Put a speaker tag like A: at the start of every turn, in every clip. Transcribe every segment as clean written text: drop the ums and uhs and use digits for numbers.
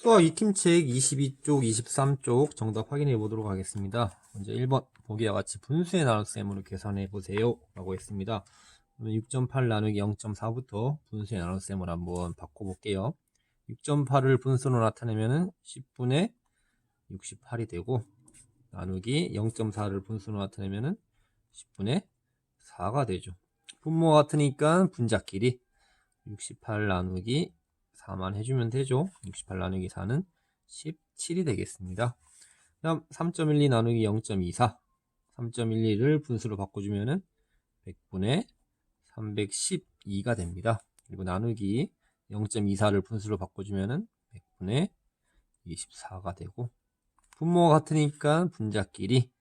A: 또 이 팀책 22쪽, 23쪽 정답 확인해 보도록 하겠습니다. 먼저 1번 보기와 같이 분수의 나눗셈으로 계산해 보세요 라고 했습니다. 6.8 나누기 0.4부터 분수의 나눗셈을 한번 바꿔볼게요. 6.8을 분수로 나타내면 10분의 68이 되고, 나누기 0.4를 분수로 나타내면 10분의 4가 되죠. 분모가 같으니까 분자끼리 68 나누기 4만 해주면 되죠. 68 나누기 4는 17이 되겠습니다. 다음 3.12 나누기 0.24, 3.12를 분수로 바꿔주면 100분의 312가 됩니다. 그리고 나누기 0.24를 분수로 바꿔주면 100분의 24가 되고, 분모가 같으니까 분자끼리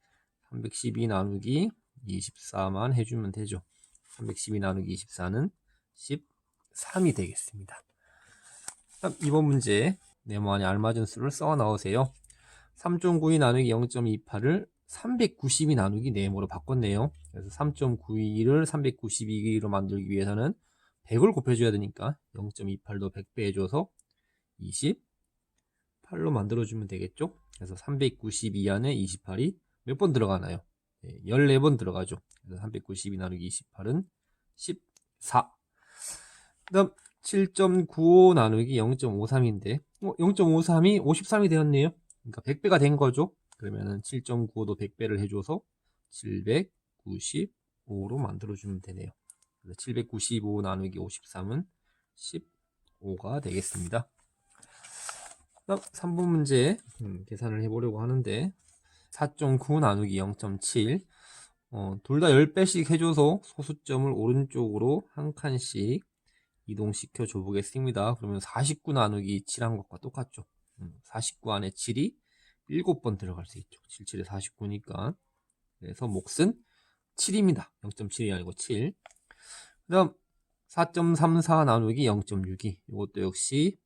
A: 312 나누기 24만 해주면 되죠. 312 나누기 24는 13이 되겠습니다. 다음 2번 문제, 네모 안에 알맞은 수를 써 넣으세요. 3.92 나누기 0.28을 392 나누기 네모로 바꿨네요. 그래서 3.92를 392로 만들기 위해서는 100을 곱해줘야 되니까 0.28도 100배 해줘서 28로 만들어주면 되겠죠. 그래서 392 안에 28이 몇 번 들어가나요? 14번 들어가죠. 그래서 392 나누기 28은 14. 그 다음 7.95 나누기 0.53인데 0.53이 53이 되었네요. 그러니까 100배가 된 거죠. 그러면은 7.95도 100배를 해줘서 795로 만들어주면 되네요. 그래서 795 나누기 53은 15가 되겠습니다. 다음 3번 문제 계산을 해보려고 하는데 4.9 나누기 0.7, 둘 다 10배씩 해줘서 소수점을 오른쪽으로 한 칸씩 이동시켜 줘 보겠습니다. 그러면 49 나누기 7한 것과 똑같죠. 49 안에 7이 7번 들어갈 수 있죠. 77에 49니까. 그래서 몫은 7입니다. 0.7이 아니고 7. 그 다음 4.34 나누기 0.62, 이것도 역시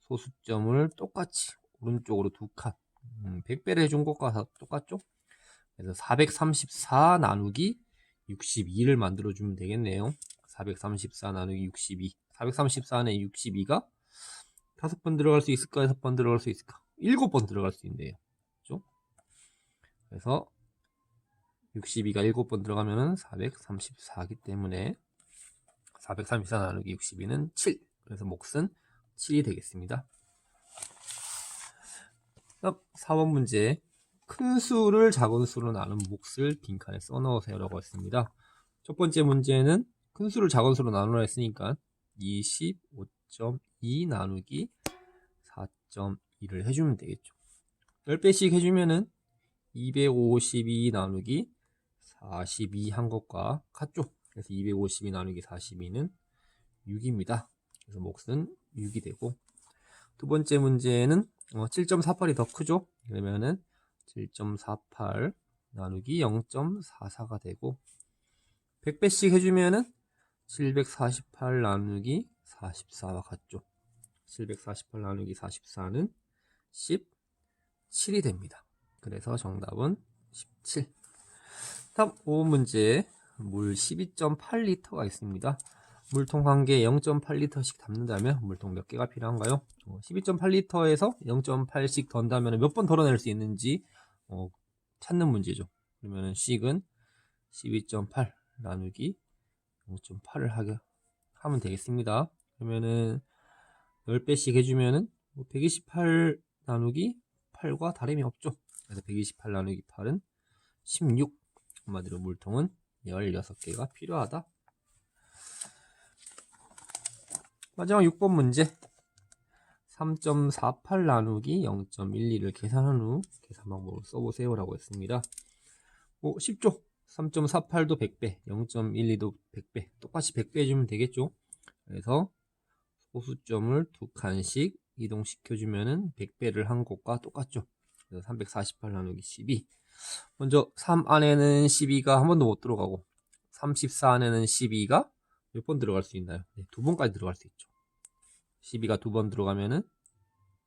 A: 소수점을 똑같이 오른쪽으로 두 칸, 100배를 해준 것과 똑같죠. 그래서 434 나누기 62를 만들어주면 되겠네요. 434 나누기 62, 434 안에 62가 5번 들어갈 수 있을까? 6번 들어갈 수 있을까? 7번 들어갈 수 있네요. 그렇죠? 그래서 62가 7번 들어가면 434이기 때문에 434 나누기 62는 7. 그래서 몫은 7이 되겠습니다. 다음 4번 문제, 큰 수를 작은 수로 나눈 몫을 빈칸에 써넣으세요 라고 했습니다. 첫 번째 문제는 큰 수를 작은 수로 나누라 했으니까 25.2 나누기 4.2를 해주면 되겠죠. 10배씩 해주면은 252 나누기 42 한 것과 같죠. 그래서 252 나누기 42는 6입니다. 그래서 몫은 6이 되고, 두 번째 문제는 7.48이 더 크죠. 그러면은 7.48 나누기 0.44가 되고, 100배씩 해주면은 748 나누기 44와 같죠. 748 나누기 44는 17이 됩니다. 그래서 정답은 17. 다음 5번 문제, 물 12.8리터가 있습니다. 물통 한 개에 0.8리터씩 담는다면 물통 몇 개가 필요한가요? 12.8리터에서 0.8씩 던다면 몇 번 덜어낼 수 있는지 찾는 문제죠. 그러면 식은 12.8 나누기 0.8을 하면 되겠습니다. 그러면은 10배씩 해주면은 128 나누기 8과 다름이 없죠. 그래서 128 나누기 8은 16. 한마디로 물통은 16개가 필요하다. 마지막 6번 문제, 3.48 나누기 0.12를 계산한 후 계산 방법을 써보세요 라고 했습니다. 쉽죠? 3.48도 100배, 0.12도 100배, 똑같이 100배 해주면 되겠죠. 그래서 소수점을 두 칸씩 이동시켜주면 100배를 한 것과 똑같죠. 그래서 348 나누기 12. 먼저 3 안에는 12가 한 번도 못 들어가고, 34 안에는 12가 몇 번 들어갈 수 있나요? 네, 두 번까지 들어갈 수 있죠. 12가 두 번 들어가면은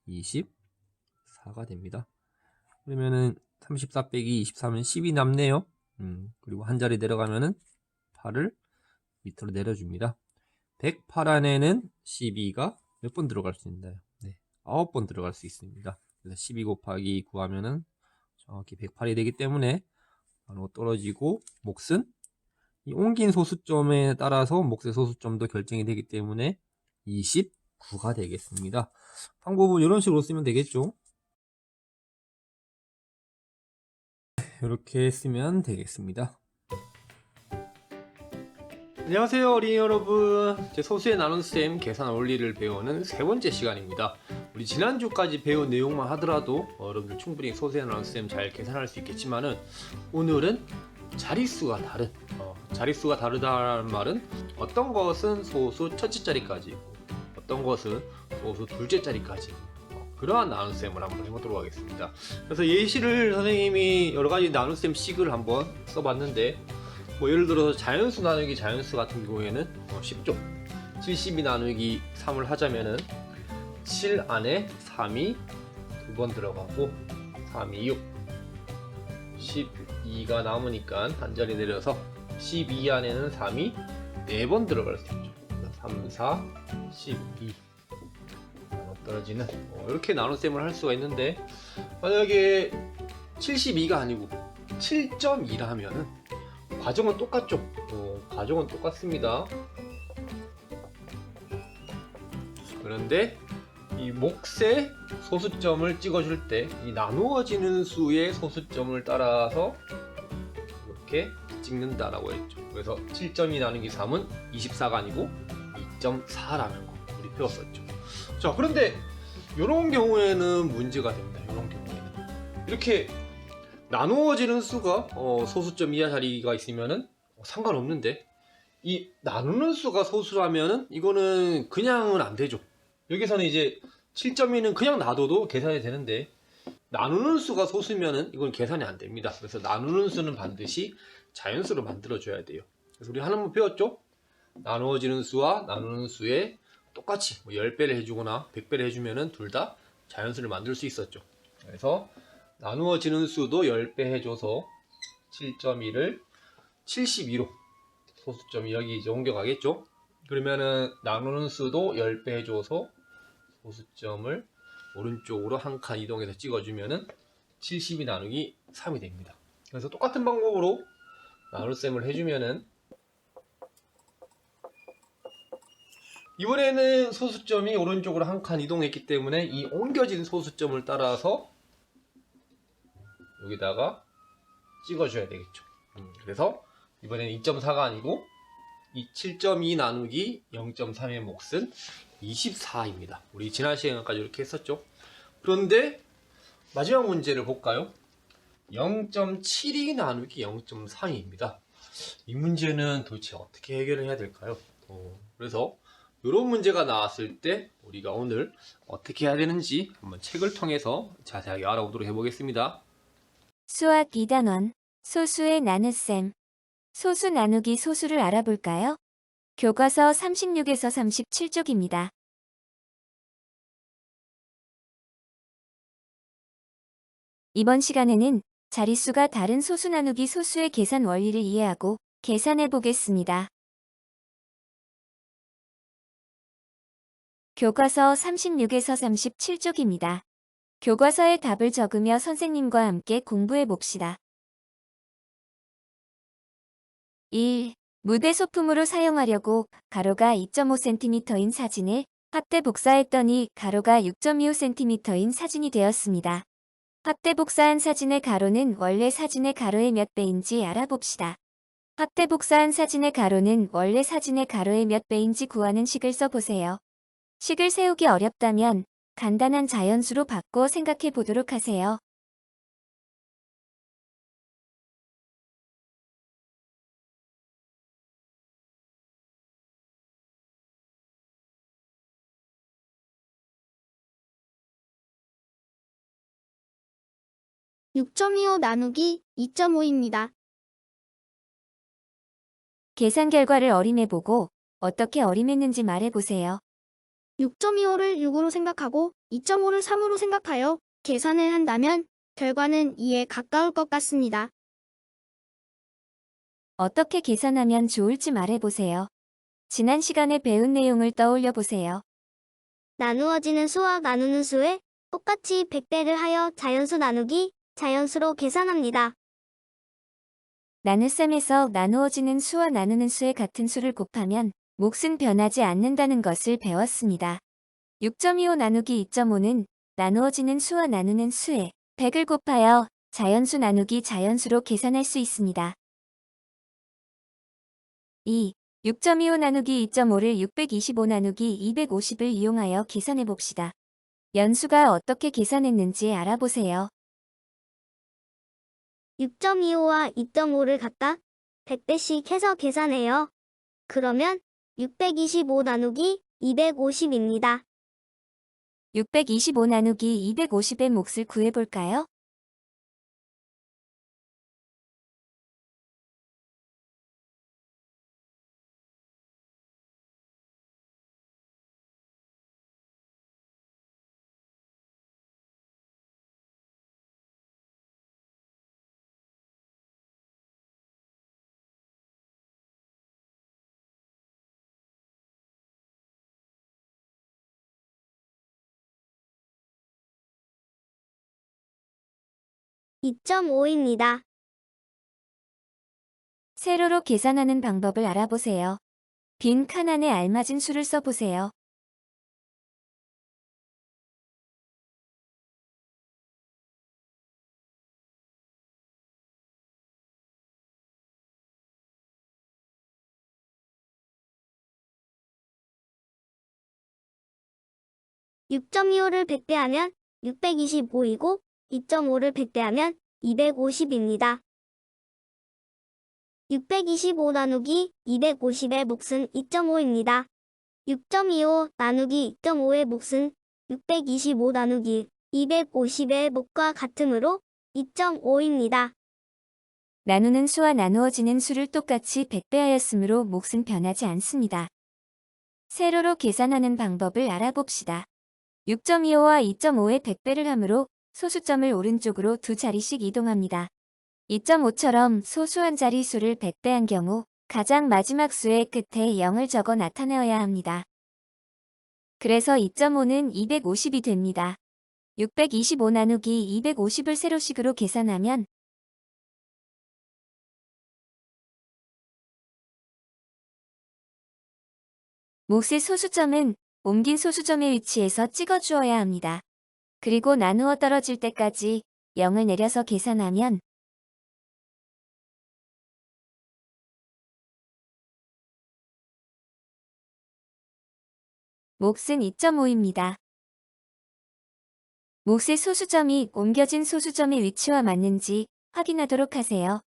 A: 24가 됩니다. 그러면은 34 빼기 23은 10이 남네요. 그리고 한 자리 내려가면은 8을 밑으로 내려줍니다. 108 안에는 12가 몇 번 들어갈 수 있나요? 네, 9번 들어갈 수 있습니다. 그래서 12 곱하기 9 하면은 정확히 108이 되기 때문에 나누어 떨어지고, 몫은 이 옮긴 소수점에 따라서 몫의 소수점도 결정이 되기 때문에 29가 되겠습니다. 방법은 이런 식으로 쓰면 되겠죠. 이렇게 쓰면 되겠습니다. 안녕하세요 어린이 여러분, 제 소수의 나눗셈 계산 원리를 배우는 세 번째 시간입니다. 우리 지난주까지 배운 내용만 하더라도 여러분들 충분히 소수의 나눗셈 잘 계산할 수 있겠지만은, 오늘은 자릿수가 다르다는 말은 어떤 것은 소수 첫째 자리까지, 어떤 것은 소수 둘째 자리까지, 그러한 나눗셈을 한번 해보도록 하겠습니다. 그래서 예시를 선생님이 여러가지 나눗셈 식을 한번 써봤는데, 예를 들어서 자연수 나누기 자연수 같은 경우에는 쉽죠. 72 나누기 3을 하자면은 7 안에 3이 2번 들어가고 3이 6, 12가 남으니까 한 자리 내려서 12 안에는 3이 4번 들어갈 수 있죠. 3, 4, 12 떨어지는 이렇게 나눗셈을 할 수가 있는데, 만약에 72가 아니고 7.2라 하면은 과정은 똑같죠. 과정은 똑같습니다. 그런데 이 몫의 소수점을 찍어줄 때 이 나누어지는 수의 소수점을 따라서 이렇게 찍는다라고 했죠. 그래서 7.2 나누기 3은 24가 아니고 2.4라는 거 우리 배웠었죠. 자, 그런데 이런 경우에는 문제가 됩니다. 이런 경우에는 이렇게 나누어지는 수가 소수점 이하 자리가 있으면은 상관없는데, 이 나누는 수가 소수라면은 이거는 그냥은 안 되죠. 여기서는 이제 7.2는 그냥 놔둬도 계산이 되는데, 나누는 수가 소수면은 이건 계산이 안 됩니다. 그래서 나누는 수는 반드시 자연수로 만들어 줘야 돼요. 그래서 우리 하나만 배웠죠? 나누어지는 수와 나누는 수에 똑같이 10배를 해주거나 100배를 해주면은 둘 다 자연수를 만들 수 있었죠. 그래서 나누어지는 수도 10배 해줘서 7.2를 72로 소수점이 여기 이제 옮겨가겠죠. 그러면은 나누는 수도 10배 해줘서 소수점을 오른쪽으로 한 칸 이동해서 찍어주면은 72 나누기 3이 됩니다. 그래서 똑같은 방법으로 나눗셈을 해주면은, 이번에는 소수점이 오른쪽으로 한 칸 이동했기 때문에 이 옮겨진 소수점을 따라서 여기다가 찍어줘야 되겠죠. 그래서 이번에는 2.4가 아니고 이 7.2 나누기 0.3의 몫은 24입니다. 우리 지난 시간까지 이렇게 했었죠. 그런데 마지막 문제를 볼까요? 0.72 나누기 0.32입니다. 이 문제는 도대체 어떻게 해결을 해야 될까요? 그래서 이런 문제가 나왔을 때 우리가 오늘 어떻게 해야 되는지 한번 책을 통해서 자세하게 알아보도록 해보겠습니다.
B: 수학 2단원 소수의 나눗셈 소수 나누기 소수를 알아볼까요? 교과서 36에서 37쪽입니다. 이번 시간에는 자릿수가 다른 소수 나누기 소수의 계산 원리를 이해하고 계산해 보겠습니다. 교과서 36에서 37쪽입니다. 교과서에 답을 적으며 선생님과 함께 공부해 봅시다. 1. 무대 소품으로 사용하려고 가로가 2.5cm인 사진을 확대 복사했더니 가로가 6.25cm인 사진이 되었습니다. 확대 복사한 사진의 가로는 원래 사진의 가로의 몇 배인지 알아봅시다. 확대 복사한 사진의 가로는 원래 사진의 가로의 몇 배인지 구하는 식을 써보세요. 식을 세우기 어렵다면 간단한 자연수로 바꿔 생각해 보도록 하세요.
C: (6.25) 나누기 (2.5)입니다.
B: 계산 결과를 어림해보고 어떻게 어림했는지 말해보세요.
C: 6.25를 6으로 생각하고 2.5를 3으로 생각하여 계산을 한다면 결과는 2에 가까울 것 같습니다.
B: 어떻게 계산하면 좋을지 말해보세요. 지난 시간에 배운 내용을 떠올려 보세요.
C: 나누어지는 수와 나누는 수에 똑같이 100배를 하여 자연수 나누기, 자연수로 계산합니다.
B: 나눗셈에서 나누어지는 수와 나누는 수의 같은 수를 곱하면 몫은 변하지 않는다는 것을 배웠습니다. 6.25 나누기 2.5는 나누어지는 수와 나누는 수에 100을 곱하여 자연수 나누기 자연수로 계산할 수 있습니다. 2. 6.25 나누기 2.5를 625 나누기 250을 이용하여 계산해 봅시다. 연수가 어떻게 계산했는지 알아보세요.
C: 6.25와 2.5를 각각 100배씩 해서 계산해요. 그러면 625 나누기 250입니다.
B: 625 나누기 250의 몫을 구해볼까요?
C: (2.5입니다)
B: 세로로 계산하는 방법을 알아보세요. 빈 칸 안에 알맞은 수를 써보세요.
C: (6.25를 100배하면 625이고 2.5를 100배하면 250입니다. 625 나누기 250의 몫은 2.5입니다. 6.25 나누기 2.5의 몫은 625 나누기 250의 몫과 같으므로 2.5입니다.
B: 나누는 수와 나누어지는 수를 똑같이 100배하였으므로 몫은 변하지 않습니다. 세로로 계산하는 방법을 알아봅시다. 6.25와 2.5의 100배를 하므로 소수점을 오른쪽으로 두 자리씩 이동합니다. 2.5처럼 소수 한 자리 수를 100배한 경우 가장 마지막 수의 끝에 0을 적어 나타내어야 합니다. 그래서 2.5는 250이 됩니다. 625 나누기 250을 세로식으로 계산하면 몫의 소수점은 옮긴 소수점의 위치에서 찍어주어야 합니다. 그리고 나누어 떨어질 때까지 0을 내려서 계산하면 몫은 2.5입니다. 몫의 소수점이 옮겨진 소수점의 위치와 맞는지 확인하도록 하세요.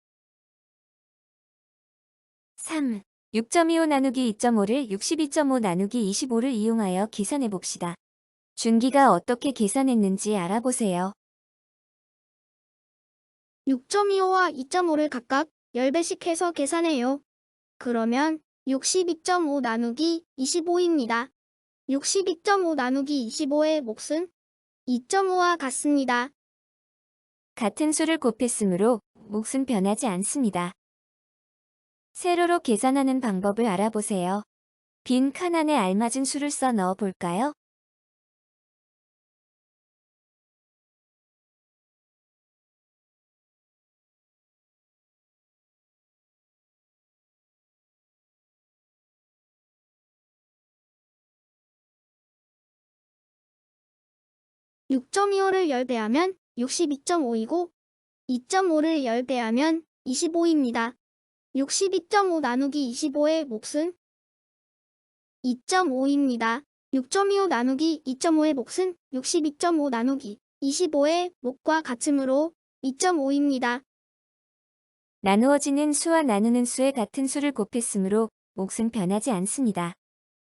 B: 3. 6.25 나누기 2.5를 62.5 나누기 25를 이용하여 계산해 봅시다. 준기가 어떻게 계산했는지 알아보세요.
C: 6.25와 2.5를 각각 10배씩 해서 계산해요. 그러면 62.5 나누기 25입니다. 62.5 나누기 25의 몫은 2.5와 같습니다.
B: 같은 수를 곱했으므로 몫은 변하지 않습니다. 세로로 계산하는 방법을 알아보세요. 빈 칸 안에 알맞은 수를 써 넣어 볼까요?
C: (6.25를 10배하면 62.5이고) (2.5를 10배하면 25입니다. 62.5 나누기 25의 몫은 2.5입니다. 6.25 나누기 2.5의 몫은 62.5 나누기 25의 몫과 같으므로 2.5입니다.
B: 나누어지는 수와 나누는 수의 같은 수를 곱했으므로 몫은 변하지 않습니다.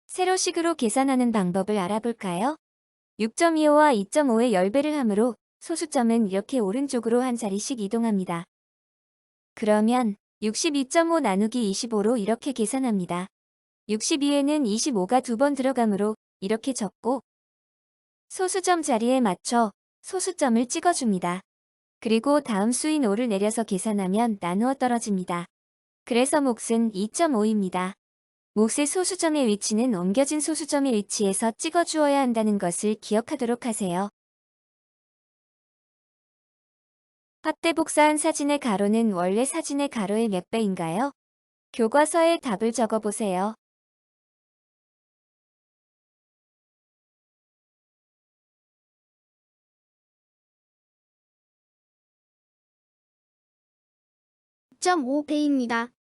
B: 세로식으로 계산하는 방법을 알아볼까요? 6.25와 2.5의 10배를 하므로 소수점은 이렇게 오른쪽으로 한 자리씩 이동합니다. 그러면 62.5 나누기 25로 이렇게 계산합니다. 62에는 25가 2번 들어가므로 이렇게 적고 소수점 자리에 맞춰 소수점을 찍어줍니다. 그리고 다음 수인 5를 내려서 계산하면 나누어 떨어집니다. 그래서 몫은 2.5입니다. 몫의 소수점의 위치는 옮겨진 소수점의 위치에서 찍어주어야 한다는 것을 기억하도록 하세요. 확대 복사한 사진의 가로는 원래 사진의 가로의 몇 배인가요? 교과서에 답을 적어보세요.2.5배입니다.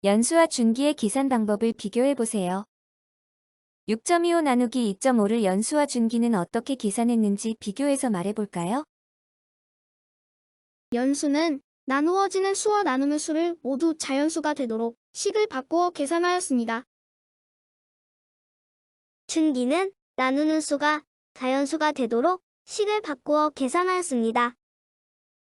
B: 연수와 준기의 계산 방법을 비교해보세요. 6.25 나누기 2.5를 연수와 준기는 어떻게 계산했는지 비교해서 말해볼까요?
C: 연수는 나누어지는 수와 나누는 수를 모두 자연수가 되도록 식을 바꾸어 계산하였습니다.
D: 준기는 나누는 수가 자연수가 되도록 식을 바꾸어 계산하였습니다.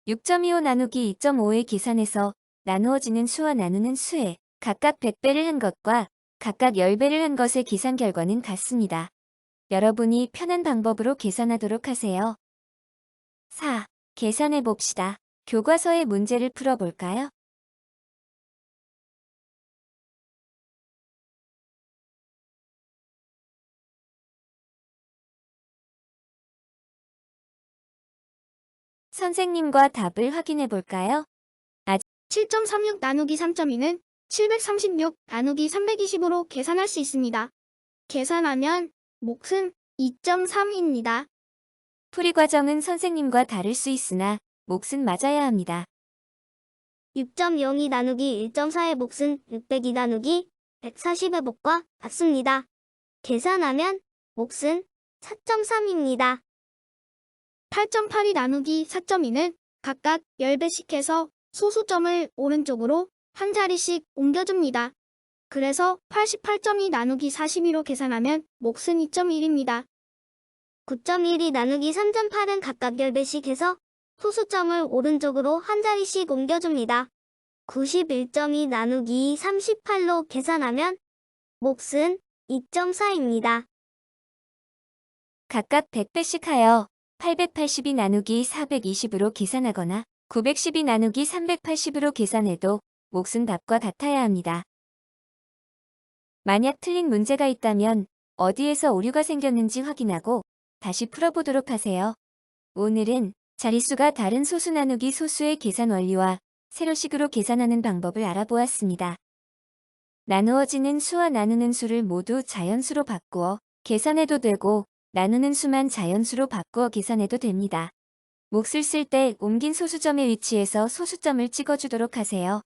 B: 6.25 나누기 2.5의 계산에서 나누어지는 수와 나누는 수에 각각 100배를 한 것과 각각 10배를 한 것의 계산 결과는 같습니다. 여러분이 편한 방법으로 계산하도록 하세요. 4. 계산해 봅시다. 교과서의 문제를 풀어볼까요? 선생님과 답을 확인해 볼까요?
C: 7.36 나누기 3.2는 736 나누기 320으로 계산할 수 있습니다. 계산하면 몫은 2.3입니다.
B: 풀이 과정은 선생님과 다를 수 있으나 몫은 맞아야 합니다.
D: 6.02 나누기 1.4의 몫은 602 나누기 140의 몫과 같습니다. 계산하면 몫은 4.3입니다.
C: 8.82 나누기 4.2는 각각 10배씩 해서 소수점을 오른쪽으로 한 자리씩 옮겨줍니다. 그래서 88.2 나누기 42로 계산하면 몫은 2.1입니다.
D: 9.12 나누기 3.8은 각각 10배씩 해서 소수점을 오른쪽으로 한 자리씩 옮겨줍니다. 91.2 나누기 38로 계산하면 몫은 2.4입니다.
B: 각각 100배씩 하여 882 나누기 420으로 계산하거나 912 나누기 380으로 계산해도 몫은 답과 같아야 합니다. 만약 틀린 문제가 있다면 어디에서 오류가 생겼는지 확인하고 다시 풀어보도록 하세요. 오늘은 자릿수가 다른 소수 나누기 소수의 계산 원리와 세로식으로 계산하는 방법을 알아보았습니다. 나누어지는 수와 나누는 수를 모두 자연수로 바꾸어 계산해도 되고 나누는 수만 자연수로 바꾸어 계산해도 됩니다. 몫을 쓸 때 옮긴 소수점의 위치에서 소수점을 찍어주도록 하세요.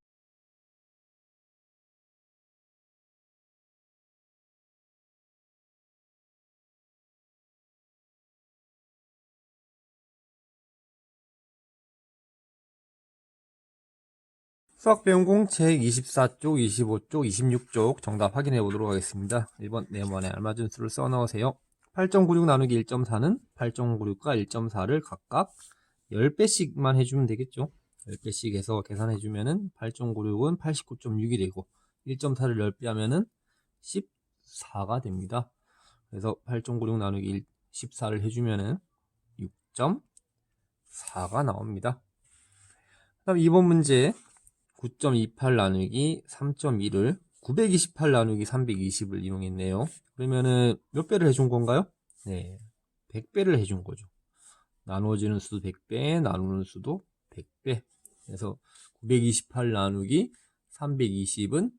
A: 수학 배운 공책 24쪽, 25쪽, 26쪽 정답 확인해 보도록 하겠습니다. 1번 네모안에 알맞은 수를 써 넣으세요. 8.96 나누기 1.4는 8.96과 1.4를 각각 10배씩만 해주면 되겠죠. 10배씩 해서 계산해 주면은 8.96은 89.6이 되고 1.4를 10배 하면은 14가 됩니다. 그래서 8.96 나누기 14를 해주면은 6.4가 나옵니다. 그다음 2번 문제 9.28 나누기 3.2를 928 나누기 320을 이용했네요. 그러면은 몇 배를 해준 건가요? 네, 100배를 해준 거죠. 나누어지는 수도 100배, 나누는 수도 100배. 그래서 928 나누기 320은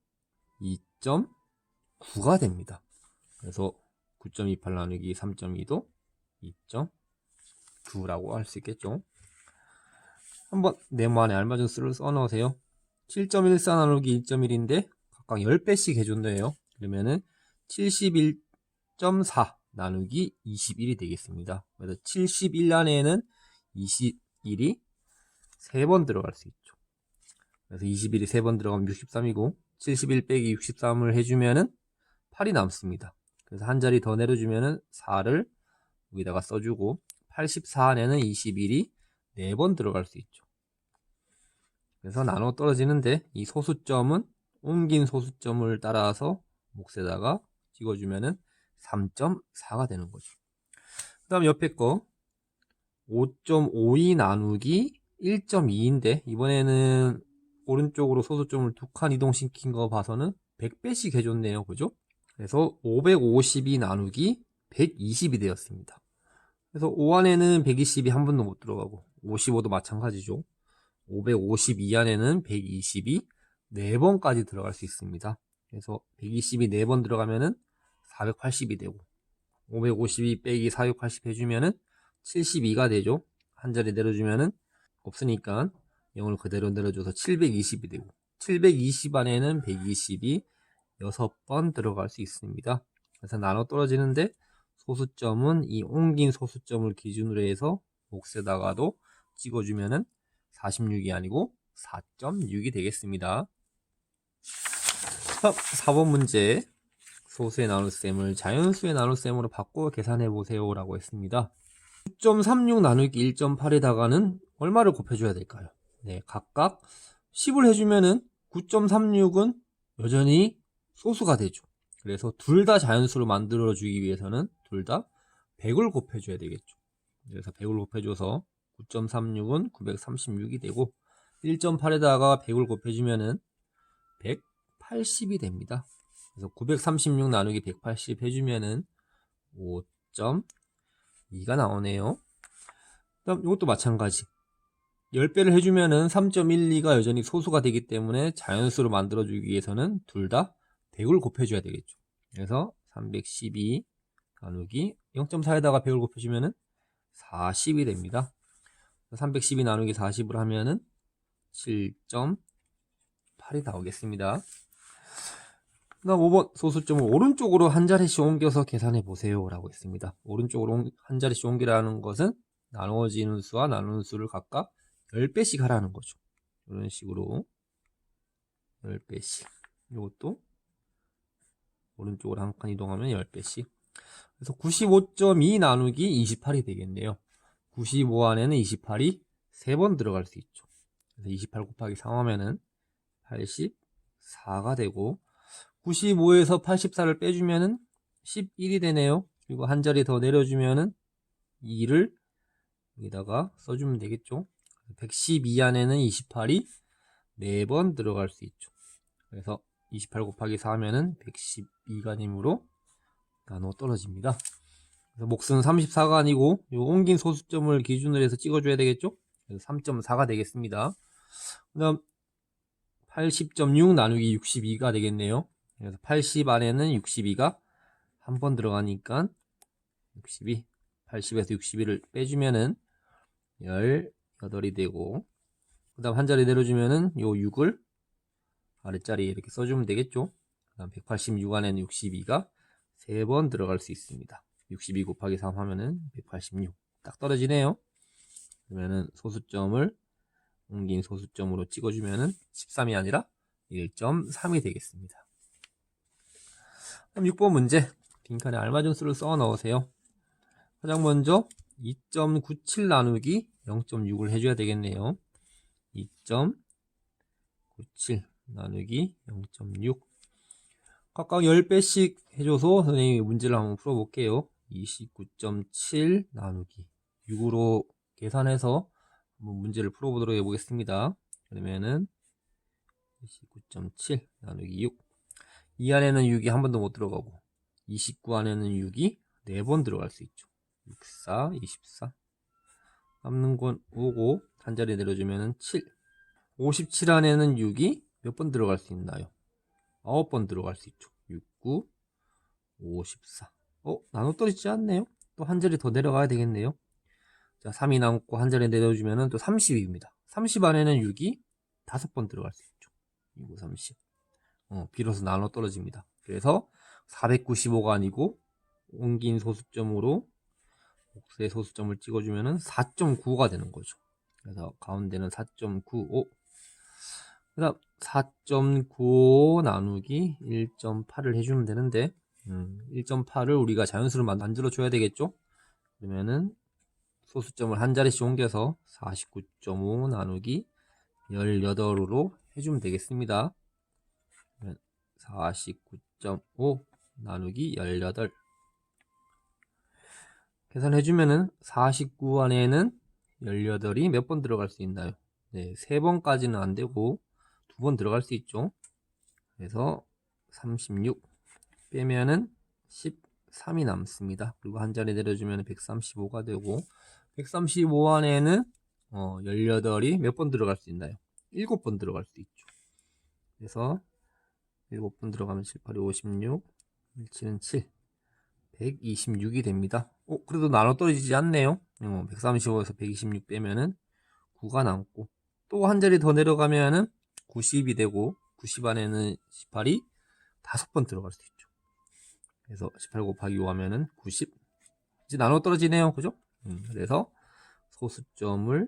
A: 2.9가 됩니다. 그래서 9.28 나누기 3.2도 2.9라고 할 수 있겠죠. 한번 네모안에 알맞은 수를 써넣으세요. 7.14 나누기 1.1인데 각각 10배씩 해준대요. 그러면은 71.4 나누기 21이 되겠습니다. 그래서 71 안에는 21이 3번 들어갈 수 있죠. 그래서 21이 3번 들어가면 63이고 71 빼기 63을 해주면은 8이 남습니다. 그래서 한 자리 더 내려주면은 4를 여기다가 써주고 84 안에는 21이 4번 들어갈 수 있죠. 그래서 나눠 떨어지는데 이 소수점은 옮긴 소수점을 따라서 몫에다가 찍어주면은 3.4가 되는 거죠. 그 다음 옆에 거 5.52 나누기 1.2인데 이번에는 오른쪽으로 소수점을 2칸 이동시킨 거 봐서는 100배씩 해줬네요. 그죠? 그래서 550이 나누기 120이 되었습니다. 그래서 5 안에는 120이 한 번도 못 들어가고 55도 마찬가지죠. 552 안에는 120이 4번까지 들어갈 수 있습니다. 그래서 120이 4번 들어가면은 480이 되고 552 빼기 480 해주면은 72가 되죠. 한 자리 내려주면은 없으니까 0을 그대로 내려줘서 720이 되고 720 안에는 120이 6번 들어갈 수 있습니다. 그래서 나눠 떨어지는데 소수점은 이 옮긴 소수점을 기준으로 해서 몫에다가도 찍어주면은 46이 아니고 4.6이 되겠습니다. 4번 문제, 소수의 나눗셈을 자연수의 나눗셈으로 바꿔 계산해 보세요 라고 했습니다. 9.36 나누기 1.8에다가는 얼마를 곱해줘야 될까요? 네, 각각 10을 해주면은 9.36은 여전히 소수가 되죠. 그래서 둘 다 자연수로 만들어 주기 위해서는 둘 다 100을 곱해줘야 되겠죠. 그래서 100을 곱해줘서 9.36은 936이 되고 1.8에다가 100을 곱해주면은 180이 됩니다. 그래서 936 나누기 180 해주면은 5.2가 나오네요. 그다음 이것도 마찬가지. 10배를 해주면은 3.12가 여전히 소수가 되기 때문에 자연수로 만들어주기 위해서는 둘 다 100을 곱해줘야 되겠죠. 그래서 312 나누기 0.4에다가 100을 곱해주면은 40이 됩니다. 312 나누기 40을 하면은 7.8이 나오겠습니다. 그다음 5번 소수점을 오른쪽으로 한 자리씩 옮겨서 계산해 보세요 라고 했습니다. 오른쪽으로 한 자리씩 옮기라는 것은 나누어지는 수와 나누는 수를 각각 10배씩 하라는 거죠. 이런 식으로 10배씩. 이것도 오른쪽으로 한 칸 이동하면 10배씩. 그래서 95.2 나누기 28이 되겠네요. 95 안에는 28이 3번 들어갈 수 있죠. 그래서 28 곱하기 3 하면은 84가 되고 95에서 84를 빼주면은 11이 되네요. 그리고 한 자리 더 내려주면은 2를 여기다가 써주면 되겠죠. 112 안에는 28이 4번 들어갈 수 있죠. 그래서 28 곱하기 4 하면은 112가 되므로 나눠 떨어집니다. 그래서 몫은 34가 아니고 요 옮긴 소수점을 기준으로 해서 찍어줘야 되겠죠. 그래서 3.4가 되겠습니다. 그 다음 80.6 나누기 62가 되겠네요. 그래서 80 안에는 62가 한 번 들어가니까 62, 80에서 61을 빼주면은 18이 되고, 그 다음 한 자리 내려주면은 요 6을 아랫자리에 이렇게 써주면 되겠죠. 그 다음 186 안에는 62가 3번 들어갈 수 있습니다. 62 곱하기 3 하면은 186. 딱 떨어지네요. 그러면은 소수점을 옮긴 소수점으로 찍어주면은 13이 아니라 1.3이 되겠습니다. 그럼 6번 문제. 빈칸에 알맞은 수를 써 넣으세요. 가장 먼저 2.97 나누기 0.6을 해줘야 되겠네요. 2.97 나누기 0.6. 각각 10배씩 해줘서 선생님이 문제를 한번 풀어볼게요. 29.7 나누기 6으로 계산해서 한번 문제를 풀어보도록 해보겠습니다. 그러면은 29.7 나누기 6. 이 안에는 6이 한 번도 못 들어가고 29 안에는 6이 4번 들어갈 수 있죠. 64, 24. 남는 건 5고 한 자리 내려주면은 7. 57 안에는 6이 몇 번 들어갈 수 있나요? 9번 들어갈 수 있죠. 69, 54. 나눠 떨어지지 않네요. 또 한 자리 더 내려가야 되겠네요. 자, 3이 남고 한 자리 내려주면은 또 30입니다. 30 안에는 6이 5번 들어갈 수 있죠. 6, 30. 비로소 나눠 떨어집니다. 그래서 495가 아니고 옮긴 소수점으로 몫의 소수점을 찍어주면은 4.95가 되는 거죠. 그래서 가운데는 4.95. 그 다음 4.95 나누기 1.8을 해주면 되는데 1.8을 우리가 자연수로 만들어 줘야 되겠죠. 그러면은 소수점을 한 자리씩 옮겨서 49.5 나누기 18으로 해주면 되겠습니다. 49.5 나누기 18. 계산해주면은 49 안에는 18이 몇 번 들어갈 수 있나요? 네, 3번까지는 안 되고 9번 들어갈 수 있죠. 그래서 36 빼면은 13이 남습니다. 그리고 한 자리 내려주면 135가 되고 135 안에는 18이 몇 번 들어갈 수 있나요? 7번 들어갈 수 있죠. 그래서 7번 들어가면 7, 8이 56, 17은 7, 126이 됩니다. 그래도 나눠 떨어지지 않네요. 135에서 126 빼면은 9가 남고 또 한 자리 더 내려가면은 90이 되고 90 안에는 18이 5번 들어갈 수 있죠. 그래서 18 곱하기 5 하면은 90. 이제 나눠 떨어지네요. 그죠? 그래서 소수점을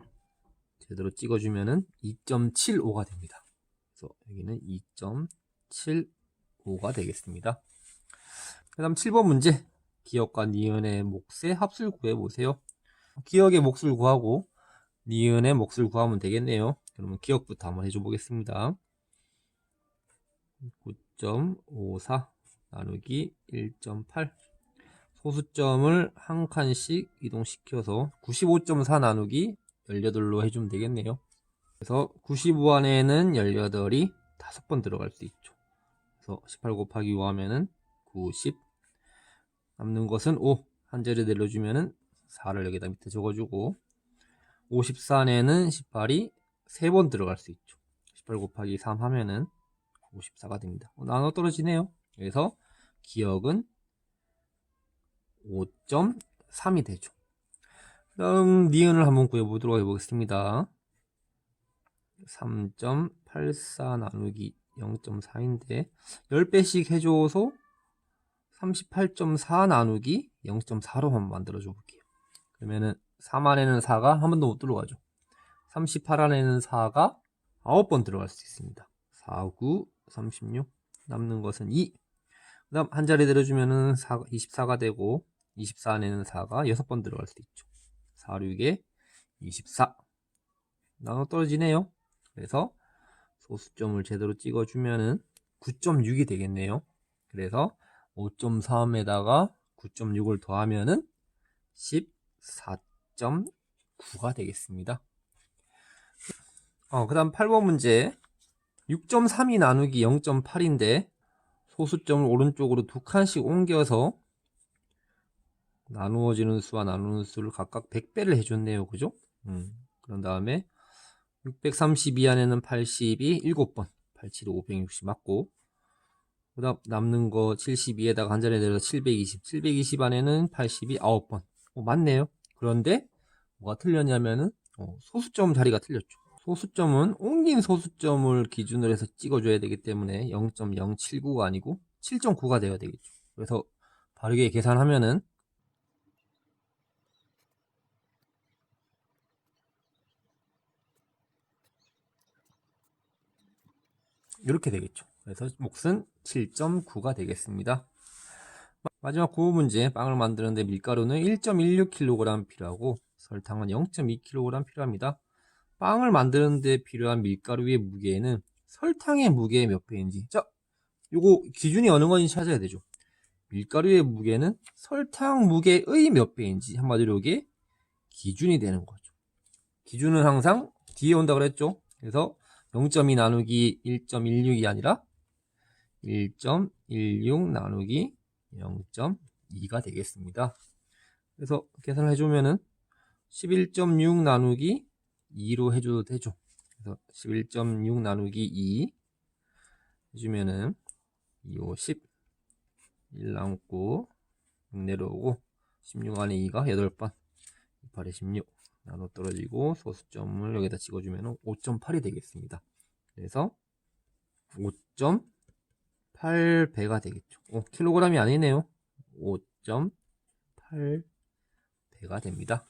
A: 제대로 찍어주면은 2.75가 됩니다. 그래서 여기는 2.75가 되겠습니다. 그 다음 7번 문제. 기역과 니은의 몫의 합수를 구해보세요. 기역의 몫을 구하고 니은의 몫을 구하면 되겠네요. 그러면 기역부터 한번 해줘 보겠습니다. 9.54 나누기 1.8 소수점을 한 칸씩 이동시켜서 95.4 나누기 18로 해주면 되겠네요. 그래서 95 안에는 18이 5번 들어갈 수 있죠. 그래서 18 곱하기 5 하면은 90 남는 것은 5 한 자리 내려주면은 4를 여기다 밑에 적어주고 54 안에는 18이 3번 들어갈 수 있죠. 18 곱하기 3 하면은 54가 됩니다. 나눠 떨어지네요. 그래서 기역은 5.3이 되죠. 다음 니은을 한번 구해보도록 해보겠습니다. 3.84 나누기 0.4인데 10배씩 해줘서 38.4 나누기 0.4로 한번 만들어줘 볼게요. 그러면은 3 안에는 4가 한 번도 못 들어가죠. 38 안에는 4가 9번 들어갈 수 있습니다. 4, 9, 36 남는 것은 2. 그 다음 한 자리 내려주면은 24가 되고 24 안에는 4가 6번 들어갈 수 있죠. 4, 6에 24 나눠 떨어지네요. 그래서 소수점을 제대로 찍어주면은 9.6이 되겠네요. 그래서 5.3에다가 9.6을 더하면은 14.9가 되겠습니다. 그 다음 8번 문제 6.32 나누기 0.8인데 소수점을 오른쪽으로 2칸씩 옮겨서 나누어지는 수와 나누는 수를 각각 100배를 해줬네요. 그죠? 그런 다음에 632 안에는 80이 7번 87, 560 맞고 그 다음 남는 거 72에다가 한 자리 내려서 720 안에는 80이 9번 맞네요. 그런데 뭐가 틀렸냐면은 소수점 자리가 틀렸죠. 소수점은 옮긴 소수점을 기준으로 해서 찍어줘야 되기 때문에 0.079가 아니고 7.9가 되어야 되겠죠. 그래서 바르게 계산하면은 이렇게 되겠죠. 그래서 몫은 7.9가 되겠습니다. 마지막 9번 문제 빵을 만드는데 밀가루는 1.16kg 필요하고 설탕은 0.2kg 필요합니다. 빵을 만드는데 필요한 밀가루의 무게는 설탕의 무게의 몇 배인지 자 요거 기준이 어느 건지 찾아야 되죠. 밀가루의 무게는 설탕 무게의 몇 배인지 한마디로 이게 기준이 되는 거죠. 기준은 항상 뒤에 온다고 그랬죠. 그래서 0.2 나누기 1.16이 아니라 1.16 나누기 0.2가 되겠습니다. 그래서 계산을 해주면은 11.6 나누기 2로 해줘도 되죠. 그래서 11.6 나누기 2 해주면은 2, 5, 10 1 남고 6 내려오고 16 안에 2가 8번 8에 16 나눠 떨어지고 소수점을 여기다 찍어주면 5.8이 되겠습니다. 그래서 5.8배가 되겠죠. 킬로그램이 아니네요. 5.8배가 됩니다.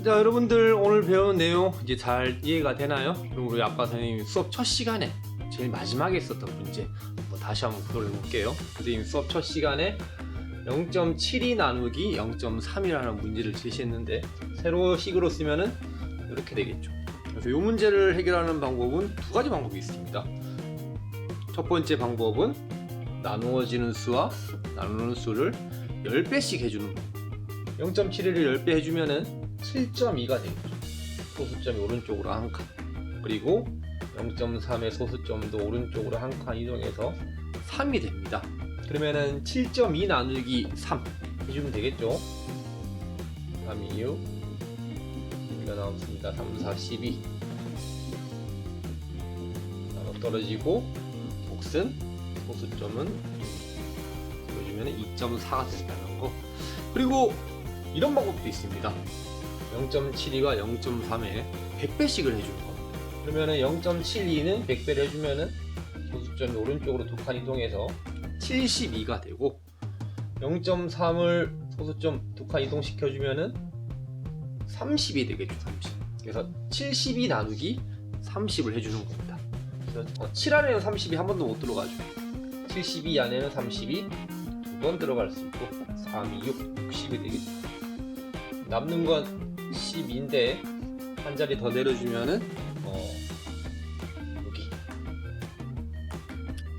A: 자, 여러분들 오늘 배운 내용 이제 잘 이해가 되나요? 그럼 우리 아빠 선생님 수업 첫 시간에 제일 마지막에 있었던 문제 다시 한번 구도를 해볼게요. 선생님 수업 첫 시간에 0.72 나누기 0.3이라는 문제를 제시했는데 세로 식으로 쓰면은 이렇게 되겠죠. 그래서 이 문제를 해결하는 방법은 두 가지 방법이 있습니다. 첫 번째 방법은 나누어지는 수와 나누는 수를 10배씩 해주는 방법. 0.71을 10배 해주면은 7.2가 되겠죠. 소수점이 오른쪽으로 한 칸. 그리고 0.3의 소수점도 오른쪽으로 한 칸 이동해서 3이 됩니다. 그러면은 7.2 나누기 3 해주면 되겠죠. 3, 2, 6 여기가 나왔습니다. 3, 4, 12 나눠 떨어지고 복슨 소수점은 보여주면 2.4가 된다는 거. 그리고 이런 방법도 있습니다. 0.72가 0.3에 100배씩을 해주는 겁니다. 그러면은 0.72는 100배를 해주면은 소수점이 오른쪽으로 두 칸 이동해서 72가 되고 0.3을 소수점 두 칸 이동시켜주면은 30이 되겠죠. 30. 그래서 72 나누기 30을 해주는 겁니다. 그래서 7 안에는 30이 한 번도 못 들어가죠. 72 안에는 30이 두 번 들어갈 수 있고 3, 2, 6, 60이 되겠죠. 남는 건 12인데 한 자리 더 내려주면은 여기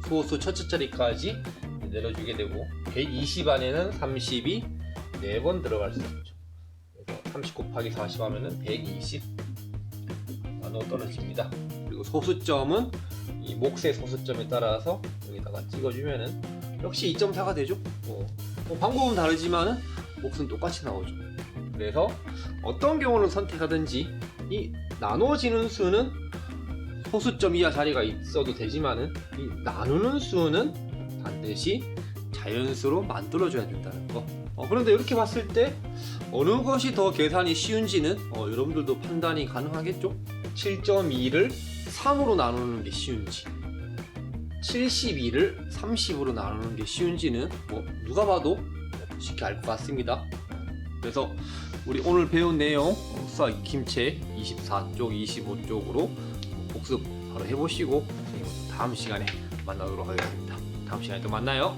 A: 소수 첫째 자리까지 내려주게 되고 120 안에는 30이 4번 들어갈 수 있죠. 그래서 30 곱하기 40 하면은 120 나눠 떨어집니다. 그리고 소수점은 이 몫의 소수점에 따라서 여기다가 찍어주면은 역시 2.4가 되죠. 방법은 다르지만은 몫은 똑같이 나오죠. 그래서 어떤 경우를 선택하든지 이 나눠지는 수는 소수점 이하 자리가 있어도 되지만은 이 나누는 수는 반드시 자연수로 만들어줘야 된다는 거. 그런데 이렇게 봤을 때 어느 것이 더 계산이 쉬운지는 여러분들도 판단이 가능하겠죠? 7.2를 3으로 나누는 게 쉬운지 72를 30으로 나누는 게 쉬운지는 누가 봐도 쉽게 알 것 같습니다. 그래서 우리 오늘 배운 내용 수학 익힘책 24쪽, 25쪽으로 복습 바로 해보시고 다음 시간에 만나도록 하겠습니다. 다음 시간에 또 만나요.